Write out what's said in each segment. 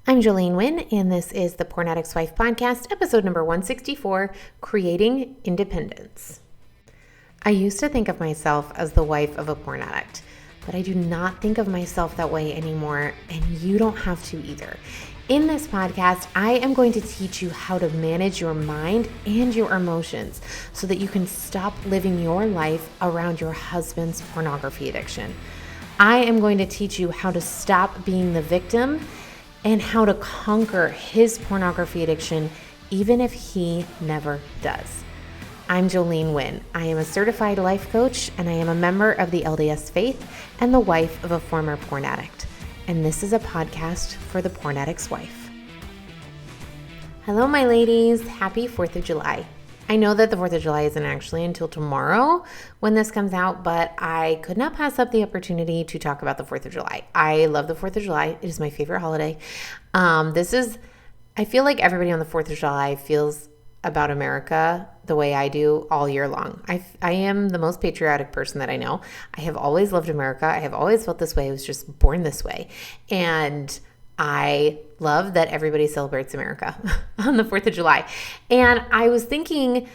I'm Jolene Wynn, and this is the Porn Addict's Wife podcast, episode number 164, Creating Independence. I used to think of myself as the wife of a porn addict, but I do not think of myself that way anymore, and you don't have to either. In this podcast, I am going to teach you how to manage your mind and your emotions so that you can stop living your life around your husband's pornography addiction. I am going to teach you how to stop being the victim and how to conquer his pornography addiction, even if he never does. I'm Jolene Wynn. I am a certified life coach, and I am a member of the LDS faith and the wife of a former porn addict. And this is a podcast for the Porn Addict's Wife. Hello, my ladies. Happy 4th of July. I know that the 4th of July isn't actually until tomorrow when this comes out, but I could not pass up the opportunity to talk about the 4th of July. I love the 4th of July. It is my favorite holiday. I feel like everybody on the 4th of July feels about America the way I do all year long. I am the most patriotic person that I know. I have always loved America. I have always felt this way. I was just born this way. And I love that everybody celebrates America on the 4th of July. And I was thinking,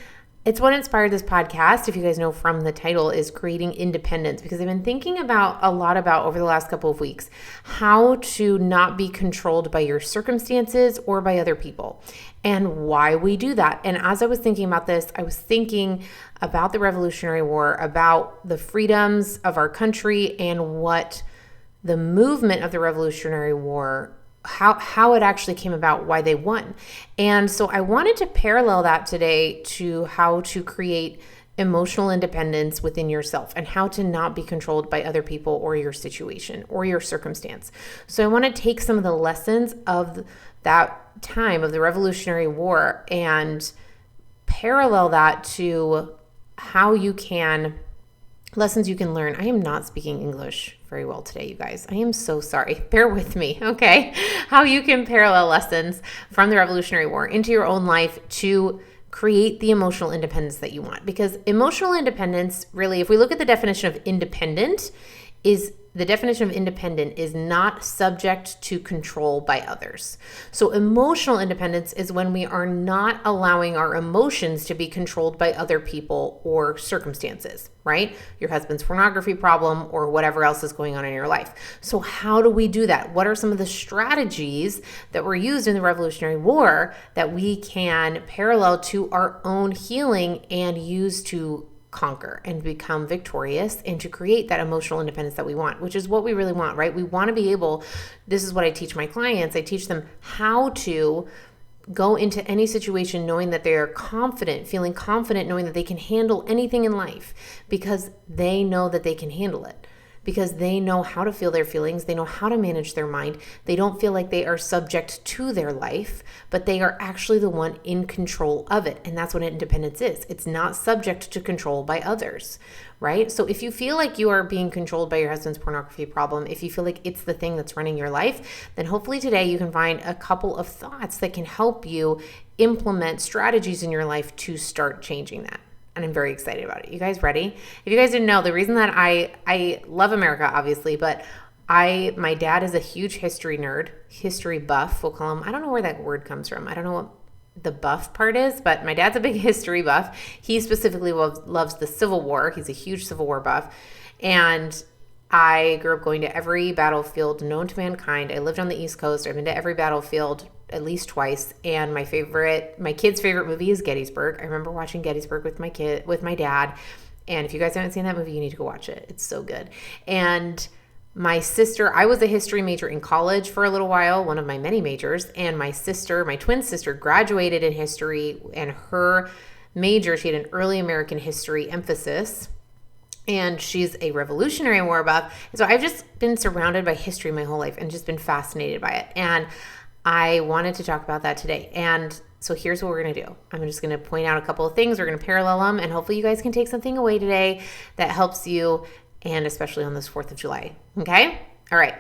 it's what inspired this podcast, if you guys know from the title, is Creating Independence, because I've been thinking a lot about over the last couple of weeks, how to not be controlled by your circumstances or by other people and why we do that. And as I was thinking about this, I was thinking about the Revolutionary War, about the freedoms of our country and what the movement of the Revolutionary War, how it actually came about, why they won. And so I wanted to parallel that today to how to create emotional independence within yourself and how to not be controlled by other people or your situation or your circumstance. So I want to take some of the lessons of that time of the Revolutionary War and parallel that to how you can lessons you can learn. I am not speaking English very well today, you guys. I am so sorry. Bear with me, okay? How you can parallel lessons from the Revolutionary War into your own life to create the emotional independence that you want. Because emotional independence, really, if we look at the definition of independent, the definition of independent is not subject to control by others. So emotional independence is when we are not allowing our emotions to be controlled by other people or circumstances, right? Your husband's pornography problem or whatever else is going on in your life. So how do we do that? What are some of the strategies that were used in the Revolutionary War that we can parallel to our own healing and use to conquer and become victorious and to create that emotional independence that we want, which is what we really want, right? We want to be able, this is what I teach my clients. I teach them how to go into any situation knowing that they are confident, feeling confident, knowing that they can handle anything in life because they know that they can handle it. Because they know how to feel their feelings, they know how to manage their mind. They don't feel like they are subject to their life, but they are actually the one in control of it. And that's what independence is. It's not subject to control by others, right? So if you feel like you are being controlled by your husband's pornography problem, if you feel like it's the thing that's running your life, then hopefully today you can find a couple of thoughts that can help you implement strategies in your life to start changing that. And I'm very excited about it. You guys ready? If you guys didn't know, the reason that I love America, obviously, but my dad is a huge history nerd, history buff, we'll call him. I don't know where that word comes from. I don't know what the buff part is, but my dad's a big history buff. He specifically loves the Civil War. He's a huge Civil War buff. And I grew up going to every battlefield known to mankind. I lived on the East Coast. I've been to every battlefield at least twice. And my kid's favorite movie is Gettysburg. I remember watching Gettysburg with my dad. And if you guys haven't seen that movie, you need to go watch it. It's so good. And my sister, I was a history major in college for a little while, one of my many majors. And my twin sister, graduated in history, and her major, she had an early American history emphasis. And she's a Revolutionary War buff. And so I've just been surrounded by history my whole life and just been fascinated by it. And I wanted to talk about that today. And so here's what we're going to do. I'm just going to point out a couple of things. We're going to parallel them. And hopefully you guys can take something away today that helps you, and especially on this 4th of July. Okay? All right.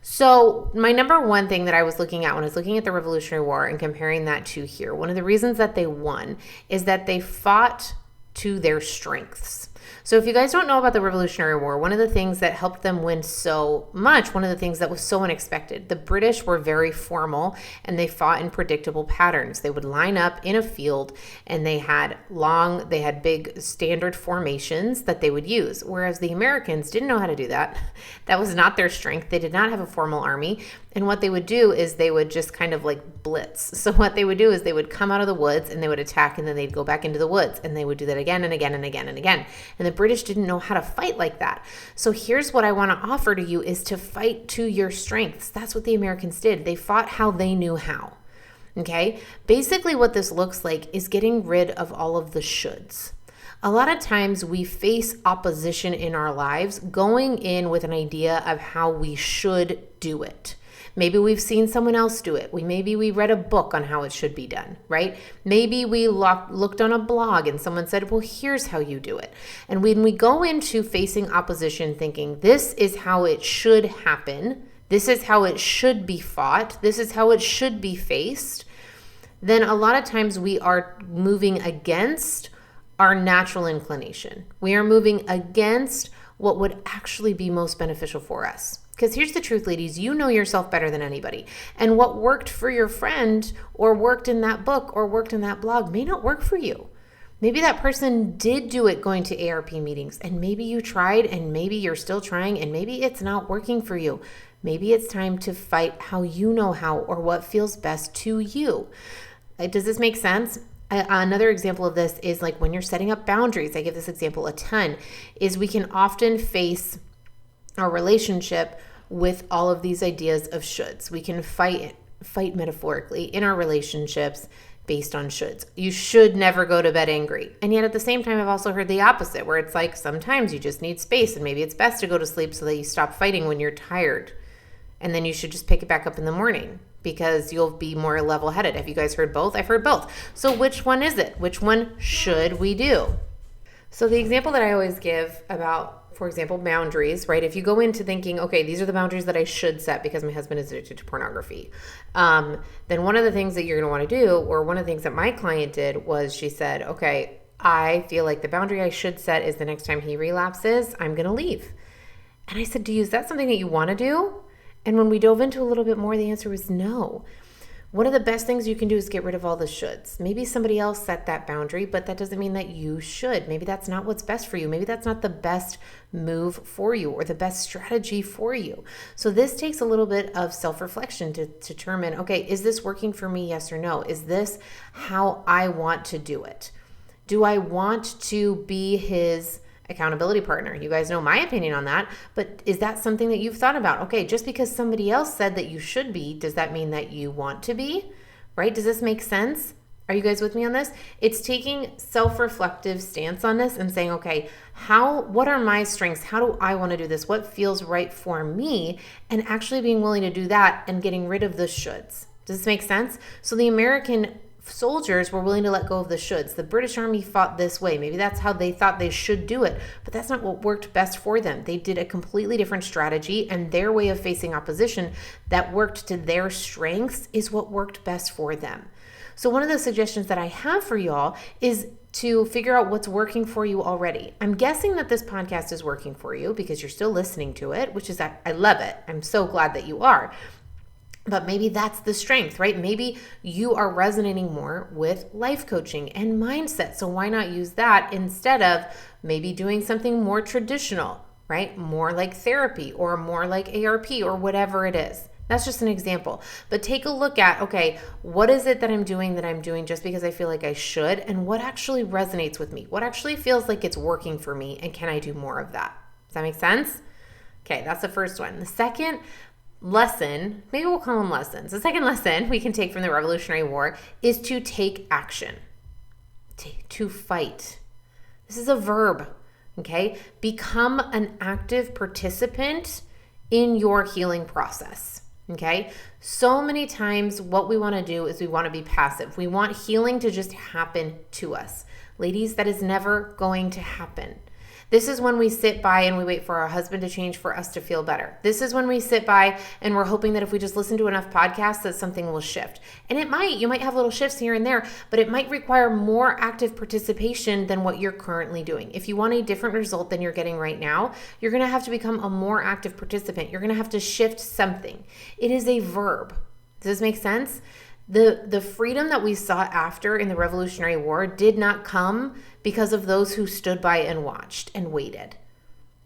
So my number one thing that I was looking at when I was looking at the Revolutionary War and comparing that to here, one of the reasons that they won is that they fought to their strengths. So if you guys don't know about the Revolutionary War, one of the things that helped them win so much, one of the things that was so unexpected, the British were very formal and they fought in predictable patterns. They would line up in a field and they had big standard formations that they would use, whereas the Americans didn't know how to do that. That was not their strength. They did not have a formal army. And what they would do is they would just kind of like blitz. So what they would do is they would come out of the woods and they would attack, and then they'd go back into the woods, and they would do that again and again and again and again. And the British didn't know how to fight like that. So here's what I want to offer to you is to fight to your strengths. That's what the Americans did. They fought how they knew how. Okay? Basically what this looks like is getting rid of all of the shoulds. A lot of times we face opposition in our lives going in with an idea of how we should do it. Maybe we've seen someone else do it. Maybe we read a book on how it should be done, right? Maybe we looked on a blog and someone said, well, here's how you do it. And when we go into facing opposition thinking, this is how it should happen, this is how it should be fought, this is how it should be faced, then a lot of times we are moving against our natural inclination. We are moving against what would actually be most beneficial for us. Because here's the truth, ladies, you know yourself better than anybody. And what worked for your friend or worked in that book or worked in that blog may not work for you. Maybe that person did do it going to ARP meetings, and maybe you tried and maybe you're still trying and maybe it's not working for you. Maybe it's time to fight how you know how or what feels best to you. Does this make sense? Another example of this is like when you're setting up boundaries. I give this example a ton, is we can often face our relationship with all of these ideas of shoulds. We can fight metaphorically in our relationships based on shoulds. You should never go to bed angry. And yet at the same time, I've also heard the opposite, where it's like sometimes you just need space and maybe it's best to go to sleep so that you stop fighting when you're tired. And then you should just pick it back up in the morning because you'll be more level-headed. Have you guys heard both? I've heard both. So which one is it? Which one should we do? So the example that I always give about, for example, boundaries, right? If you go into thinking, okay, these are the boundaries that I should set because my husband is addicted to pornography, then one of the things that you're going to want to do, or one of the things that my client did was she said, okay, I feel like the boundary I should set is the next time he relapses, I'm going to leave. And I said, is that something that you want to do? And when we dove into a little bit more, the answer was no. One of the best things you can do is get rid of all the shoulds. Maybe somebody else set that boundary, but that doesn't mean that you should. Maybe that's not what's best for you. Maybe that's not the best move for you or the best strategy for you. So this takes a little bit of self-reflection to determine, okay, is this working for me? Yes or no? Is this how I want to do it? Do I want to be his accountability partner? You guys know my opinion on that, but is that something that you've thought about? Okay, just because somebody else said that you should be, does that mean that you want to be? Right? Does this make sense? Are you guys with me on this? It's taking self-reflective stance on this and saying, okay, what are my strengths? How do I want to do this? What feels right for me? And actually being willing to do that and getting rid of the shoulds. Does this make sense? So the American soldiers were willing to let go of the shoulds. The British Army fought this way. Maybe that's how they thought they should do it, but that's not what worked best for them. They did a completely different strategy, and their way of facing opposition that worked to their strengths is what worked best for them. So one of the suggestions that I have for y'all is to figure out what's working for you already. I'm guessing that this podcast is working for you because you're still listening to it, which is, I love it. I'm so glad that you are. But maybe that's the strength, right? Maybe you are resonating more with life coaching and mindset. So why not use that instead of maybe doing something more traditional, right? More like therapy or more like ARP or whatever it is. That's just an example. But take a look at, okay, what is it that I'm doing just because I feel like I should? And what actually resonates with me? What actually feels like it's working for me? And can I do more of that? Does that make sense? Okay, that's the first one. The second lesson, maybe we'll call them lessons. The second lesson we can take from the Revolutionary War is to take action, to fight. This is a verb, okay? Become an active participant in your healing process, okay? So many times what we want to do is we want to be passive. We want healing to just happen to us. Ladies, that is never going to happen. This is when we sit by and we wait for our husband to change for us to feel better. This is when we sit by and we're hoping that if we just listen to enough podcasts that something will shift. And you might have little shifts here and there, but it might require more active participation than what you're currently doing. If you want a different result than you're getting right now, you're going to have to become a more active participant. You're going to have to shift something. It is a verb. Does this make sense? The freedom that we sought after in the Revolutionary War did not come because of those who stood by and watched and waited.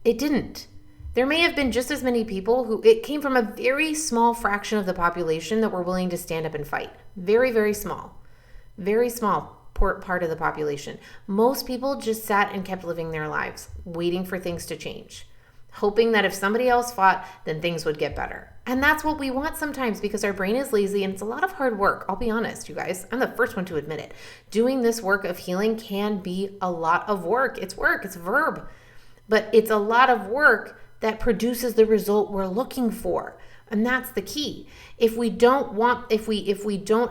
It didn't. There may have been just as many people it came from a very small fraction of the population that were willing to stand up and fight. Very, very small. Very small part of the population. Most people just sat and kept living their lives, waiting for things to change, hoping that if somebody else fought, then things would get better. And that's what we want sometimes because our brain is lazy and it's a lot of hard work. I'll be honest, you guys. I'm the first one to admit it. Doing this work of healing can be a lot of work. It's work. It's a verb. But it's a lot of work that produces the result we're looking for. And that's the key. If we don't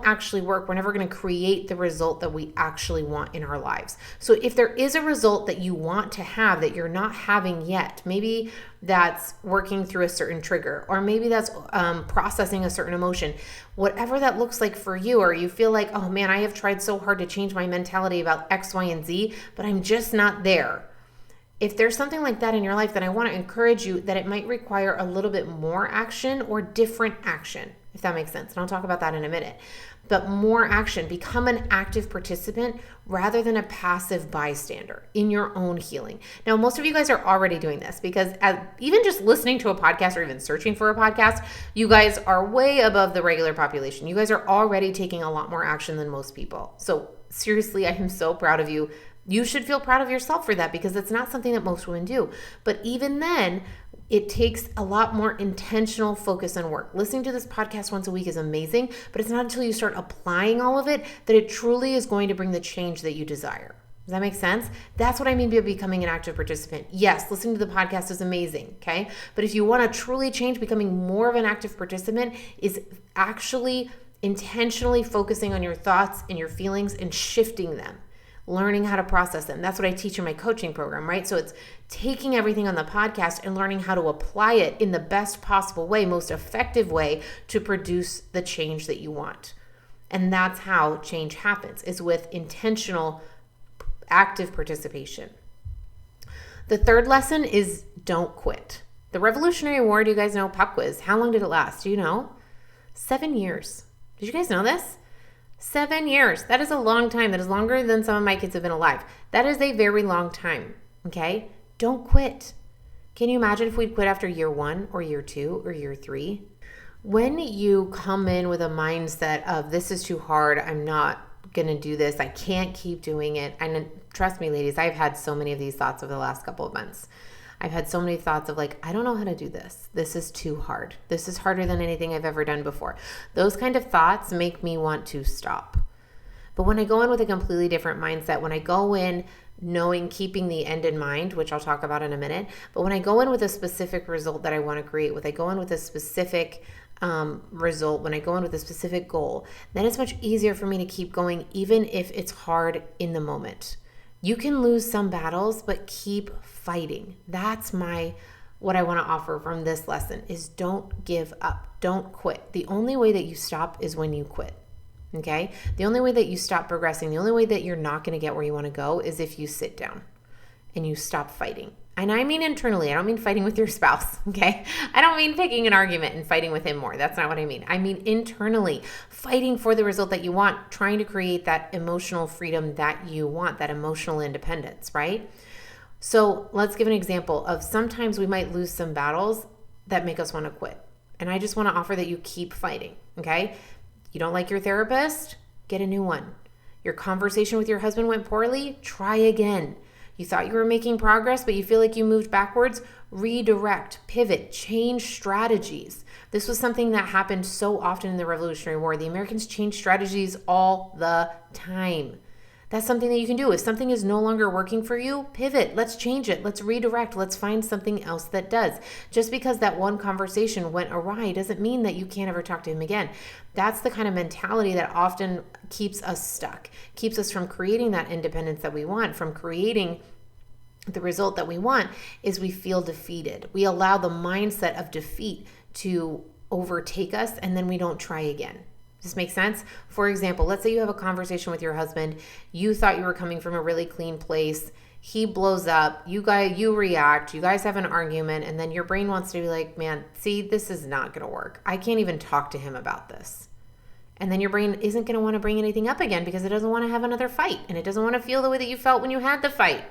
actually work, we're never going to create the result that we actually want in our lives. So if there is a result that you want to have that you're not having yet, maybe that's working through a certain trigger, or maybe that's processing a certain emotion, whatever that looks like for you, or you feel like, oh man, I have tried so hard to change my mentality about X, Y, and Z, but I'm just not there. If there's something like that in your life, then I want to encourage you that it might require a little bit more action or different action, if that makes sense. And I'll talk about that in a minute. But more action. Become an active participant rather than a passive bystander in your own healing. Now, most of you guys are already doing this because even just listening to a podcast or even searching for a podcast, you guys are way above the regular population. You guys are already taking a lot more action than most people. So seriously, I am so proud of you. You should feel proud of yourself for that because it's not something that most women do. But even then, it takes a lot more intentional focus and work. Listening to this podcast once a week is amazing, but it's not until you start applying all of it that it truly is going to bring the change that you desire. Does that make sense? That's what I mean by becoming an active participant. Yes, listening to the podcast is amazing, okay? But if you want to truly change, becoming more of an active participant is actually intentionally focusing on your thoughts and your feelings and shifting them. Learning how to process them. That's what I teach in my coaching program, right? So it's taking everything on the podcast and learning how to apply it in the best possible way, most effective way to produce the change that you want. And that's how change happens, is with intentional, active participation. The third lesson is don't quit. The Revolutionary War, do you guys know, pop quiz, how long did it last? Do you know? 7 years. Did you guys know this? 7 years. That is a long time. That is longer than some of my kids have been alive. That is a very long time. Okay? Don't quit. Can you imagine if we'd quit after year 1 or year 2 or year 3? When you come in with a mindset of this is too hard, I'm not going to do this, I can't keep doing it. And trust me, ladies, I've had so many of these thoughts over the last couple of months. I've had so many thoughts of like, I don't know how to do this. This is too hard. This is harder than anything I've ever done before. Those kind of thoughts make me want to stop. But when I go in with a completely different mindset, when I go in knowing, keeping the end in mind, which I'll talk about in a minute, but when I go in with a specific result that I want to create, when I go in with a specific result, when I go in with a specific goal, then it's much easier for me to keep going, even if it's hard in the moment. You can lose some battles, but keep fighting. That's what I want to offer from this lesson is don't give up. Don't quit. The only way that you stop is when you quit. Okay? The only way that you stop progressing, the only way that you're not going to get where you want to go is if you sit down and you stop fighting. And I mean internally. I don't mean fighting with your spouse, okay? I don't mean picking an argument and fighting with him more. That's not what I mean. I mean internally, fighting for the result that you want, trying to create that emotional freedom that you want, that emotional independence, right? So let's give an example of sometimes we might lose some battles that make us want to quit. And I just want to offer that you keep fighting, okay? You don't like your therapist? Get a new one. Your conversation with your husband went poorly? Try again. You thought you were making progress, but you feel like you moved backwards? Redirect, pivot, change strategies. This was something that happened so often in the Revolutionary War. The Americans changed strategies all the time. That's something that you can do. If something is no longer working for you, pivot. Let's change it. Let's redirect. Let's find something else that does. Just because that one conversation went awry doesn't mean that you can't ever talk to him again. That's the kind of mentality that often keeps us stuck, keeps us from creating that independence that we want, from creating The result that we want is we feel defeated. We allow the mindset of defeat to overtake us, and then we don't try again. Does this make sense? For example, let's say you have a conversation with your husband. You thought you were coming from a really clean place. He blows up. You react. You guys have an argument, and then your brain wants to be like, man, see, this is not going to work. I can't even talk to him about this. And then your brain isn't going to want to bring anything up again because it doesn't want to have another fight, and it doesn't want to feel the way that you felt when you had the fight.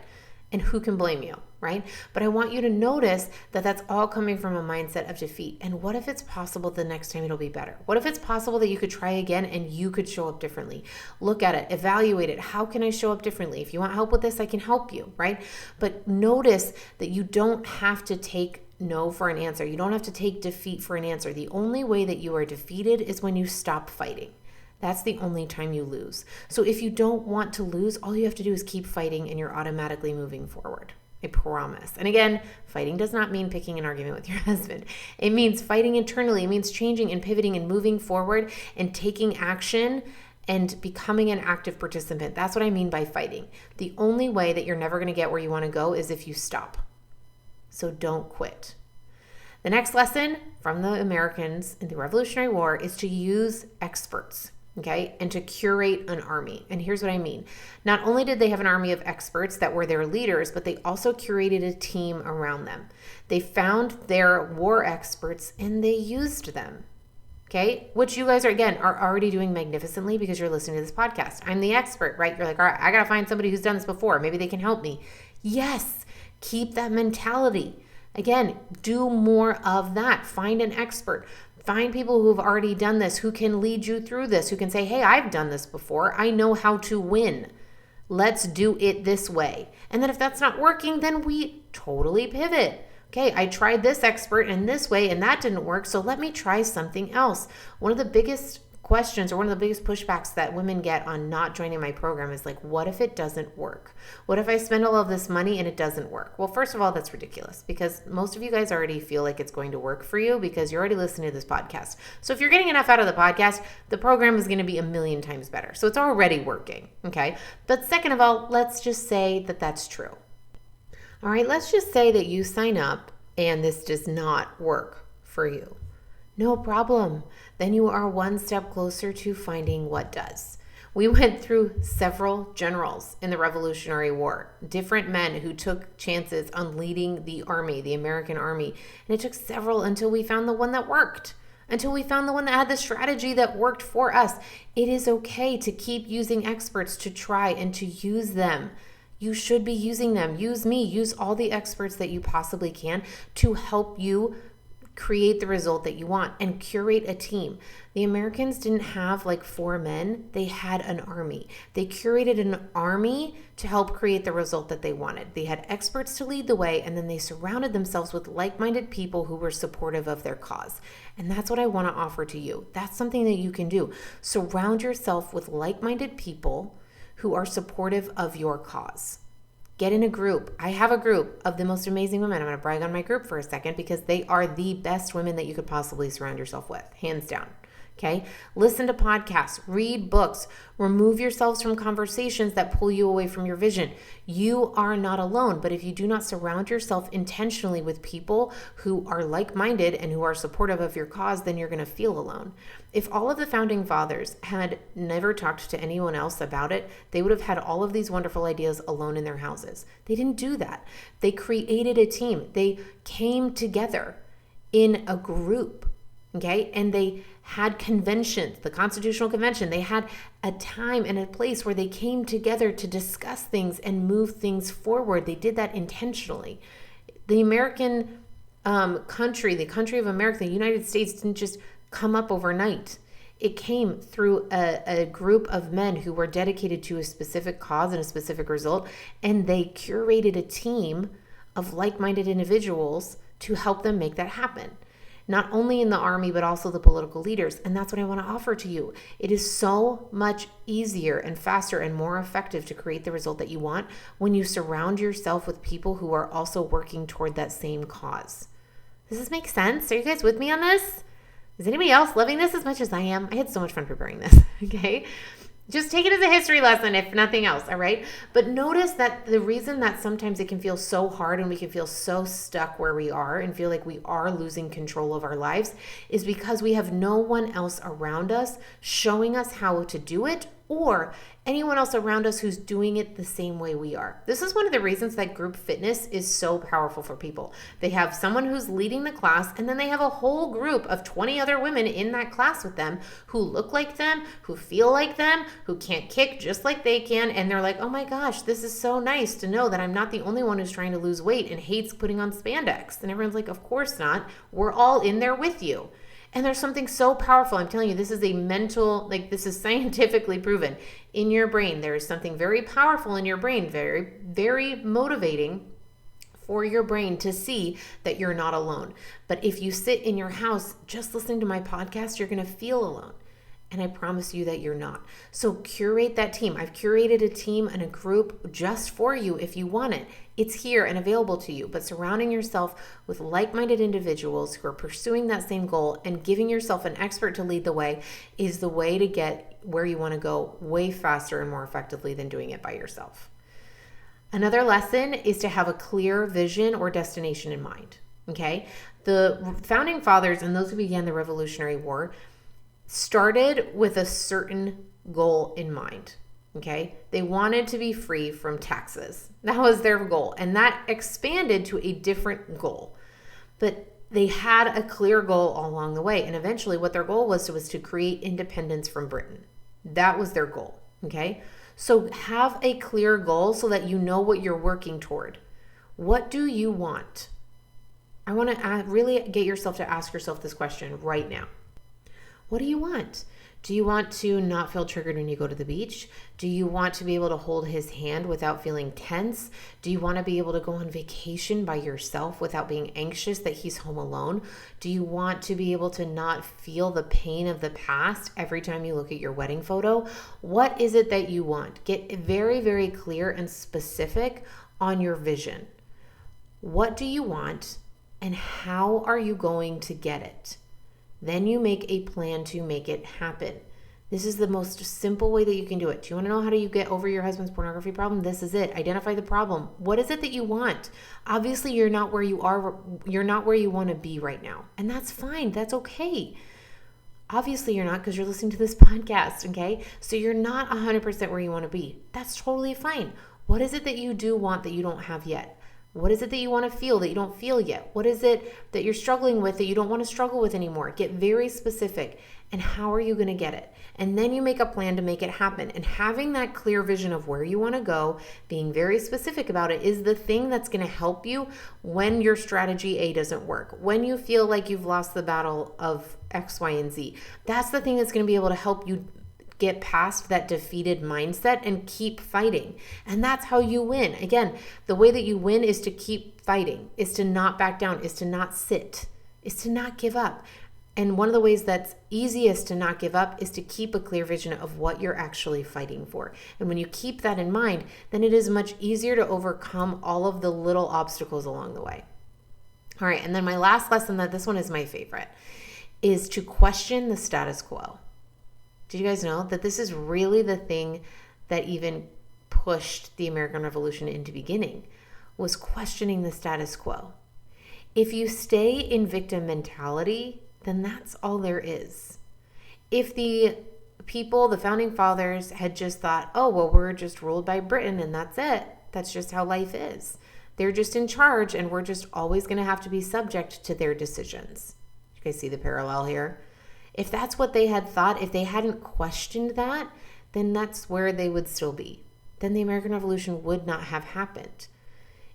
And who can blame you, right? But I want you to notice that that's all coming from a mindset of defeat. And what if it's possible the next time it'll be better? What if it's possible that you could try again and you could show up differently? Look at it, evaluate it. How can I show up differently? If you want help with this, I can help you, right? But notice that you don't have to take no for an answer. You don't have to take defeat for an answer. The only way that you are defeated is when you stop fighting. That's the only time you lose. So if you don't want to lose, all you have to do is keep fighting and you're automatically moving forward. I promise. And again, fighting does not mean picking an argument with your husband. It means fighting internally. It means changing and pivoting and moving forward and taking action and becoming an active participant. That's what I mean by fighting. The only way that you're never going to get where you want to go is if you stop. So don't quit. The next lesson from the Americans in the Revolutionary War is to use experts. Okay, and to curate an army. And here's what I mean. Not only did they have an army of experts that were their leaders, but they also curated a team around them. They found their war experts and they used them. Okay, which you guys are already doing magnificently because you're listening to this podcast. I'm the expert, right? You're like, all right, I got to find somebody who's done this before. Maybe they can help me. Yes, keep that mentality. Again, do more of that. Find an expert. Find people who have already done this, who can lead you through this, who can say, hey, I've done this before. I know how to win. Let's do it this way. And then if that's not working, then we totally pivot. Okay, I tried this expert in this way and that didn't work, so let me try something else. One of the biggest questions or one of the biggest pushbacks that women get on not joining my program is like, what if it doesn't work? What if I spend all of this money and it doesn't work? Well, first of all, that's ridiculous because most of you guys already feel like it's going to work for you because you're already listening to this podcast. So if you're getting enough out of the podcast, the program is going to be a million times better. So it's already working, okay? But second of all, let's just say that that's true. All right, let's just say that you sign up and this does not work for you. No problem. Then you are one step closer to finding what does. We went through several generals in the Revolutionary War, different men who took chances on leading the army, the American army. And it took several until we found the one that worked, until we found the one that had the strategy that worked for us. It is okay to keep using experts, to try and to use them. You should be using them. Use me. Use all the experts that you possibly can to help you create the result that you want and curate a team. The Americans didn't have like 4 men. They had an army. They curated an army to help create the result that they wanted. They had experts to lead the way, and then they surrounded themselves with like-minded people who were supportive of their cause. And that's what I want to offer to you. That's something that you can do. Surround yourself with like-minded people who are supportive of your cause. Get in a group. I have a group of the most amazing women. I'm going to brag on my group for a second because they are the best women that you could possibly surround yourself with, hands down. Okay? Listen to podcasts, read books, remove yourselves from conversations that pull you away from your vision. You are not alone, but if you do not surround yourself intentionally with people who are like-minded and who are supportive of your cause, then you're going to feel alone. If all of the founding fathers had never talked to anyone else about it, they would have had all of these wonderful ideas alone in their houses. They didn't do that. They created a team. They came together in a group. Okay, and they had conventions, the Constitutional Convention. They had a time and a place where they came together to discuss things and move things forward. They did that intentionally. The American country, the country of America, the United States didn't just come up overnight. It came through a group of men who were dedicated to a specific cause and a specific result, and they curated a team of like-minded individuals to help them make that happen. Not only in the army, but also the political leaders. And that's what I want to offer to you. It is so much easier and faster and more effective to create the result that you want when you surround yourself with people who are also working toward that same cause. Does this make sense? Are you guys with me on this? Is anybody else loving this as much as I am? I had so much fun preparing this, okay? Just take it as a history lesson, if nothing else, all right? But notice that the reason that sometimes it can feel so hard and we can feel so stuck where we are and feel like we are losing control of our lives is because we have no one else around us showing us how to do it, or anyone else around us who's doing it the same way we are. This is one of the reasons that group fitness is so powerful for people. They have someone who's leading the class, and then they have a whole group of 20 other women in that class with them who look like them, who feel like them, who can't kick just like they can, and they're like, oh my gosh, this is so nice to know that I'm not the only one who's trying to lose weight and hates putting on spandex. And everyone's like, of course not. We're all in there with you. And there's something so powerful. I'm telling you, this is a mental, this is scientifically proven. In your brain, there is something very powerful in your brain, very, very motivating for your brain to see that you're not alone. But if you sit in your house just listening to my podcast, you're going to feel alone. And I promise you that you're not. So curate that team. I've curated a team and a group just for you if you want it. It's here and available to you. But surrounding yourself with like-minded individuals who are pursuing that same goal and giving yourself an expert to lead the way is the way to get where you want to go way faster and more effectively than doing it by yourself. Another lesson is to have a clear vision or destination in mind. Okay? The founding fathers and those who began the Revolutionary War started with a certain goal in mind, okay? They wanted to be free from taxes. That was their goal, and that expanded to a different goal. But they had a clear goal all along the way, and eventually what their goal was to create independence from Britain. That was their goal, okay? So have a clear goal so that you know what you're working toward. What do you want? I want to really get yourself to ask yourself this question right now. What do you want? Do you want to not feel triggered when you go to the beach? Do you want to be able to hold his hand without feeling tense? Do you want to be able to go on vacation by yourself without being anxious that he's home alone? Do you want to be able to not feel the pain of the past every time you look at your wedding photo? What is it that you want? Get very, very clear and specific on your vision. What do you want, and how are you going to get it? Then you make a plan to make it happen. This is the most simple way that you can do it. Do you want to know how do you get over your husband's pornography problem? This is it. Identify the problem. What is it that you want? Obviously, you're not where you are. You're not where you want to be right now. And that's fine. That's okay. Obviously, you're not because you're listening to this podcast, okay? So you're not 100% where you want to be. That's totally fine. What is it that you do want that you don't have yet? What is it that you want to feel that you don't feel yet? What is it that you're struggling with that you don't want to struggle with anymore? Get very specific. And how are you going to get it? And then you make a plan to make it happen. And having that clear vision of where you want to go, being very specific about it, is the thing that's going to help you when your strategy A doesn't work. When you feel like you've lost the battle of X, Y, and Z. That's the thing that's going to be able to help you get past that defeated mindset and keep fighting. And that's how you win. Again, the way that you win is to keep fighting, is to not back down, is to not sit, is to not give up. And one of the ways that's easiest to not give up is to keep a clear vision of what you're actually fighting for. And when you keep that in mind, then it is much easier to overcome all of the little obstacles along the way. All right, and then my last lesson, that this one is my favorite, is to question the status quo. Did you guys know that this is really the thing that even pushed the American Revolution into beginning, was questioning the status quo? If you stay in victim mentality, then that's all there is. If the people, the founding fathers, had just thought, oh, well, we're just ruled by Britain and that's it. That's just how life is. They're just in charge and we're just always going to have to be subject to their decisions. You guys see the parallel here? If that's what they had thought, if they hadn't questioned that, then that's where they would still be. Then the American Revolution would not have happened.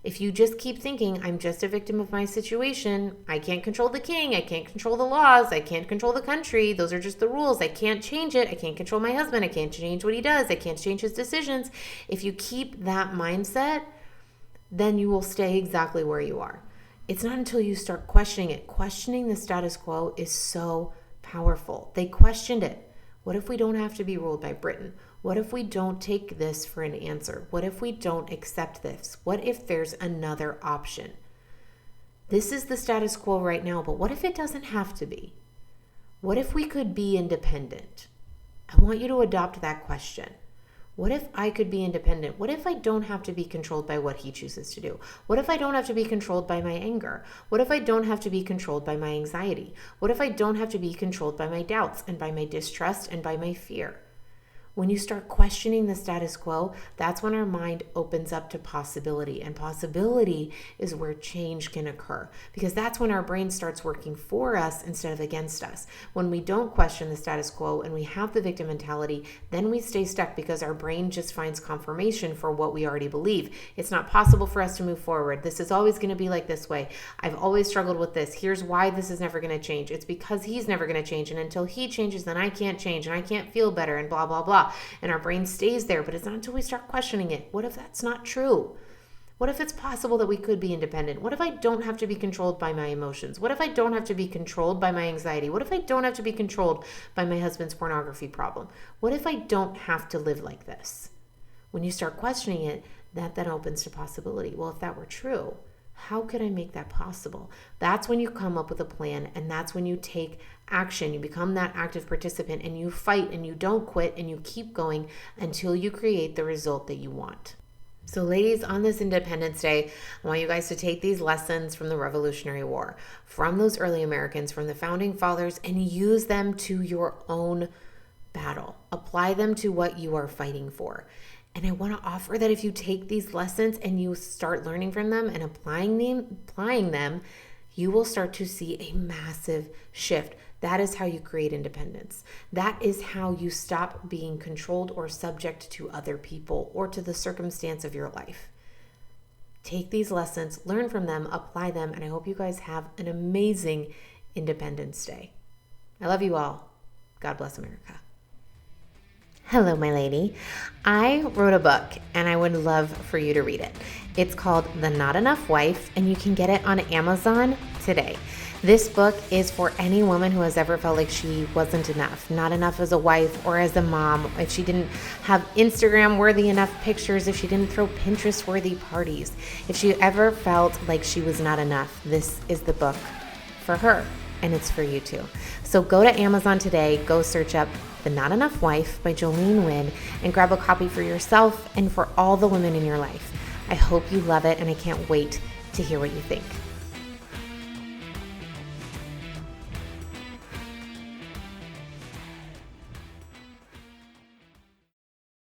If you just keep thinking, I'm just a victim of my situation, I can't control the king, I can't control the laws, I can't control the country, those are just the rules, I can't change it, I can't control my husband, I can't change what he does, I can't change his decisions. If you keep that mindset, then you will stay exactly where you are. It's not until you start questioning it. Questioning the status quo is so powerful. They questioned it. What if we don't have to be ruled by Britain? What if we don't take this for an answer? What if we don't accept this? What if there's another option? This is the status quo right now, but what if it doesn't have to be? What if we could be independent? I want you to adopt that question. What if I could be independent? What if I don't have to be controlled by what he chooses to do? What if I don't have to be controlled by my anger? What if I don't have to be controlled by my anxiety? What if I don't have to be controlled by my doubts and by my distrust and by my fear? When you start questioning the status quo, that's when our mind opens up to possibility. And possibility is where change can occur, because that's when our brain starts working for us instead of against us. When we don't question the status quo and we have the victim mentality, then we stay stuck because our brain just finds confirmation for what we already believe. It's not possible for us to move forward. This is always going to be like this way. I've always struggled with this. Here's why this is never going to change. It's because he's never going to change. And until he changes, then I can't change and I can't feel better and blah, blah, blah. And our brain stays there, but it's not until we start questioning it. What if that's not true? What if it's possible that we could be independent? What if I don't have to be controlled by my emotions? What if I don't have to be controlled by my anxiety? What if I don't have to be controlled by my husband's pornography problem? What if I don't have to live like this? When you start questioning it, that then opens to possibility. Well, if that were true, how could I make that possible? That's when you come up with a plan, and that's when you take action. You become that active participant and you fight and you don't quit and you keep going until you create the result that you want. So ladies, on this Independence Day, I want you guys to take these lessons from the Revolutionary War, from those early Americans, from the founding fathers, and use them to your own battle. Apply them to what you are fighting for. And I want to offer that if you take these lessons and you start learning from them and applying them, you will start to see a massive shift. That is how you create independence. That is how you stop being controlled or subject to other people or to the circumstance of your life. Take these lessons, learn from them, apply them, and I hope you guys have an amazing Independence Day. I love you all. God bless America. Hello, my lady. I wrote a book and I would love for you to read it. It's called The Not Enough Wife, and you can get it on Amazon today. This book is for any woman who has ever felt like she wasn't enough, not enough as a wife or as a mom, if she didn't have Instagram-worthy enough pictures, if she didn't throw Pinterest-worthy parties, if she ever felt like she was not enough, this is the book for her, and it's for you too. So go to Amazon today, go search up The Not Enough Wife by Jolene Wynn, and grab a copy for yourself and for all the women in your life. I hope you love it, and I can't wait to hear what you think.